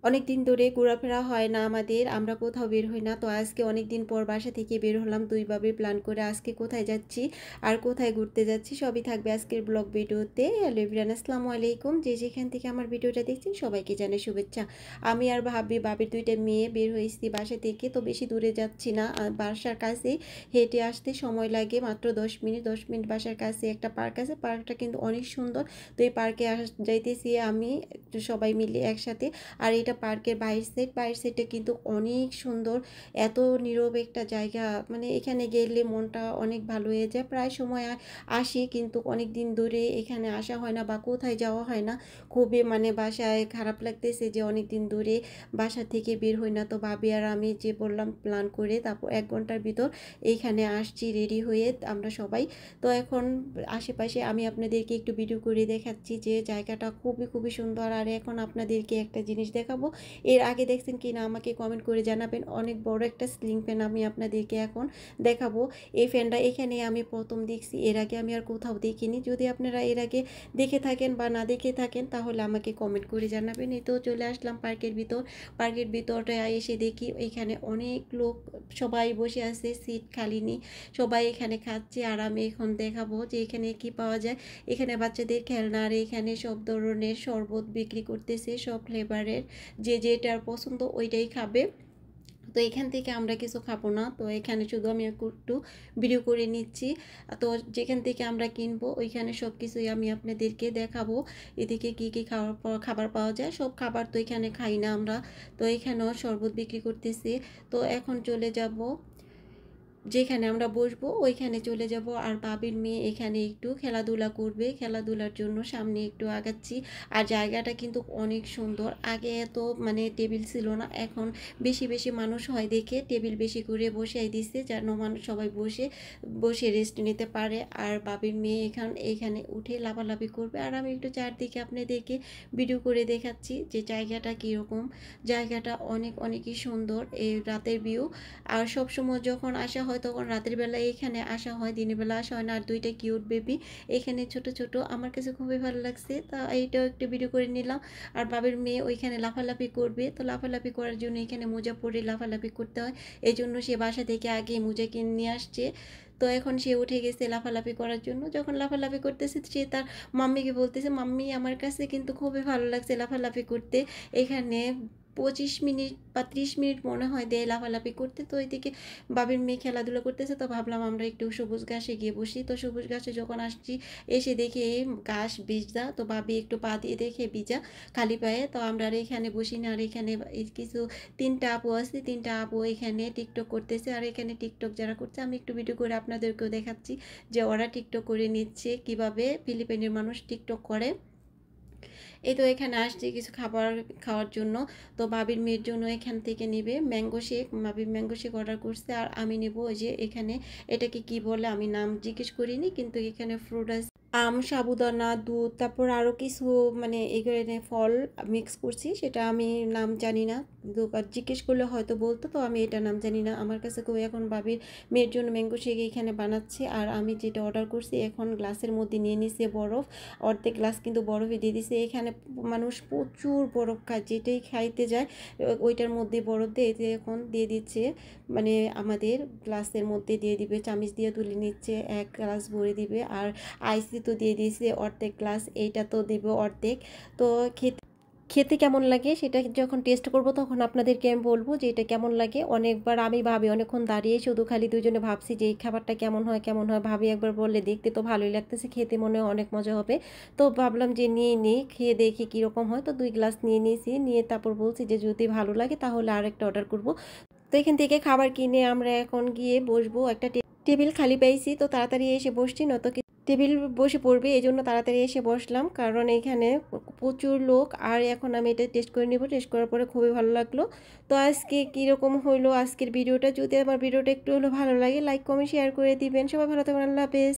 অনেক দিন ধরে ঘোরাফেরা হয় না আমাদের, আমরা কোথাও বের হই না। তো আজকে অনেক দিন পর বাসা থেকে বের হলাম ২ ভাবে প্ল্যান করে। আজকে কোথায় যাচ্ছি আর কোথায় ঘুরতে যাচ্ছি সবই থাকবে আজকের ব্লগ ভিডিওতে। হ্যালো এভরিওয়ান, আসসালামু আলাইকুম। যে যেখান থেকে আমার ভিডিওটা দেখছেন সবাইকে জানাই শুভেচ্ছা। আমি আর ভাবির ২টা মেয়ে বের হয়েছি বাসা থেকে। তো বেশি দূরে যাচ্ছি না, বাসার কাছে হেঁটে আসতে সময় লাগে মাত্র ১০ মিনিট। বাসার কাছে একটা পার্ক আছে, পার্কটা কিন্তু অনেক সুন্দর। তো এই পার্কে যাইতেছি আমি সবাই মিলে একসাথে। আর এটা পার্কের বাইরের সাইডটা কিন্তু অনেক সুন্দর, এত নীরব একটা জায়গা, মানে এখানে গেলে মনটা অনেক ভালো হয়ে যায়। প্রায় সময় আসি, কিন্তু অনেক দিন ধরে এখানে আসা হয় না বা কোথায় যাওয়া হয় না। খুবই মানে বাসায় খারাপ লাগতেছে যে অনেক দিন ধরে বাসা থেকে বের হই না। তো ভাবি আর আমি যে বললাম প্ল্যান করে, তারপর ১ ঘন্টার ভিতর এইখানে আসছি রেডি হয়ে আমরা সবাই। তো এখন আশেপাশে আমি আপনাদেরকে একটু ভিডিও করে দেখাচ্ছি যে জায়গাটা খুবই সুন্দর। আর এখন আপনাদেরকে একটা জিনিস দেখাবো, এর আগে দেখছেন কি না আমাকে কমেন্ট করে জানাবেন। অনেক বড় একটা সিলিং ফ্যান আমি আপনাদেরকে এখন দেখাবো। এই ফ্যানটা এখানে আমি প্রথম দেখছি, এর আগে আমি আর কোথাও দেখিনি। যদি আপনারা এর আগে দেখে থাকেন বা না দেখে থাকেন তাহলে আমাকে কমেন্ট করে জানাবেন। এই তো চলে আসলাম পার্কের ভিতরটা এসে দেখি এখানে অনেক লোক, সবাই বসে আছে, সিট খালি নেই, সবাই এখানে খাচ্ছে। আর আমি এখন দেখাবো যে এখানে কি পাওয়া যায়। এখানে বাচ্চাদের খেলনা, আর এখানে সব ধরনের শরবত বিক্রি করতেছে, সব ফ্লেভারের, যে যেটার পছন্দ ওইটাই খাবে। তো এখান থেকে আমরা কিছু খাবো না, তো এখানে শুধু আমি একটু ভিডিও করে নিচ্ছি। তো যেখান থেকে আমরা কিনবো ওইখানে সব কিছুই আমি আপনাদেরকে দেখাবো। এদিকে কি কি খাবার পাওয়া যায়, সব খাবার তো এখানে খাই না আমরা। তো এখানেও শরবত বিক্রি করতেছে। তো এখন চলে যাব যেখানে আমরা বসবো ওইখানে চলে যাব। আর বাবির মেয়ে এখানে একটু খেলাধুলা করবে, খেলাধুলার জন্য সামনে একটু আগাচ্ছি। আর জায়গাটা কিন্তু অনেক সুন্দর। আগে এত মানে টেবিল ছিল না, এখন বেশি মানুষ হয় দেখে টেবিল বেশি করে বসিয়ে দিচ্ছে, যেন মানুষ সবাই বসে বসে রেস্ট নিতে পারে। আর বাবির মেয়ে এখানে উঠে লাফালাফি করবে। আর আমি একটু চারদিকে আপনাদেরকে ভিডিও করে দেখাচ্ছি যে জায়গাটা কীরকম। জায়গাটা অনেকই সুন্দর, এই রাতের ভিউ। আর সবসময় যখন আসা হয় তখন রাতের বেলা এখানে আসা হয়, দিনের বেলা আসা হয় না। আর 2টা কিউট বেবি এখানে ছোট আমার কাছে খুবই ভালো লাগছে, তা এইটাও একটু ভিডিও করে নিলাম। আর বাবির মেয়ে ওইখানে লাফালাফি করবে, তো লাফালাফি করার জন্য এখানে মোজা পরে লাফালাফি করতে হয়, এই জন্য সে বাসা থেকে আগে মোজা কিনে নিয়ে আসছে। তো এখন সে উঠে গেছে লাফালাফি করার জন্য। যখন লাফালাফি করতেছে সে তার মাম্মিকে বলতেছে, মাম্মি আমার কাছে কিন্তু খুবই ভালো লাগছে লাফালাফি করতে। এখানে 25 মিনিট বা 30 মিনিট মনে হয় দেয় লাফালাফি করতে। তো ওইদিকে বাবির মেয়ে খেলাধুলা করতেছে, তো ভাবলাম আমরা একটু সবুজ ঘাসে গিয়ে বসি। তো সবুজ ঘাসে যখন আসছি এসে দেখি ঘাস ভিজা, তো ভাবি একটু পা দিয়ে দেখে ভিজা খালি পায়ে। তো আমরা আর এখানে বসি না। আর এখানে কিছু 3টা আপু আছে, 3টা আপু এখানে টিকটক করতেছে। আর এখানে টিকটক যারা করছে আমি একটু ভিডিও করে আপনাদেরকেও দেখাচ্ছি যে ওরা টিকটক করে নিচ্ছে, কিভাবে ফিলিপাইনের মানুষ টিকটক করে। এই তো এখানে আসছি কিছু খাবার খাওয়ার জন্য। তো বাবির মেয়ের জন্য এখান থেকে নেবে ম্যাঙ্গো শেক, বাবির ম্যাঙ্গো শেক অর্ডার করছে। আর আমি নেব ওই যে এখানে এটাকে কি বলে আমি নাম জিজ্ঞেস করিনি, কিন্তু এখানে ফ্রুট আছে, আম, সাবুদানা, দুধ, তারপর আরও কিছু মানে এখানে ফল মিক্স করছি, সেটা আমি নাম জানি না। দোকান জিজ্ঞেস করলে হয়তো বলতো, তো আমি এটা নাম জানি না। আমার কাছে খুব এখন বাবির মেয়ের জন্য ম্যাঙ্গো শেক এখানে বানাচ্ছে। আর আমি যেটা অর্ডার করছি এখন গ্লাসের মধ্যে নিয়ে নিছে বরফ, অর্ধেক গ্লাস কিন্তু বরফে দিয়ে দিছে। এখানে মানুষ প্রচুর বরফ খায়, যেটাই খাইতে যায় ওইটার মধ্যে বরফ দিয়ে এখন দিয়ে দিচ্ছে, মানে আমাদের গ্লাসের মধ্যে দিয়ে দিবে, চামিচ দিয়ে তুলে নিচ্ছে, 1 গ্লাস ভরে দিবে। আর আইসি তো দিয়ে দিয়েছে অর্ধেক গ্লাস, এইটা তো দেবে অর্ধেক। তো খেতে খেতে কেমন লাগে সেটা যখন টেস্ট করব তখন আপনাদেরকে আমি বলবো যে এটা কেমন লাগে। অনেকবার আমি ভাবি, অনেকক্ষণ দাঁড়িয়ে শুধু খালি দুজনে ভাবছি যে এই খাবারটা কেমন হয়। ভাবি একবার বললে দেখতে তো ভালোই লাগতেছে, খেতে মনে হয় অনেক মজা হবে। তো ভাবলাম যে নিয়ে নিই, খেয়ে দেখি কীরকম হয়। তো 2 গ্লাস নিয়ে নিয়েছি, নিয়ে তারপর বলছি যে যদি ভালো লাগে তাহলে আরেকটা অর্ডার করব। তো এখান থেকে খাবার কিনে আমরা এখন গিয়ে বসবো। একটা টেবিল খালি পেয়েছি, তো তাড়াতাড়ি এসে বসছি, নয়তো টেবিল বসে পড়বে, এই জন্য তাড়াতাড়ি এসে বসলাম, কারণ এখানে প্রচুর লোক। আর এখন আমি এটা টেস্ট করে নিব, টেস্ট করার পরে খুবই ভালো লাগলো। তো আজকে কীরকম হইলো আজকের ভিডিওটা, যদি আমার ভিডিওটা একটু হলেও ভালো লাগে লাইক কমেন্ট শেয়ার করে দিবেন। সবাই ভালো থাকবেন, আল্লাহ হাফেজ।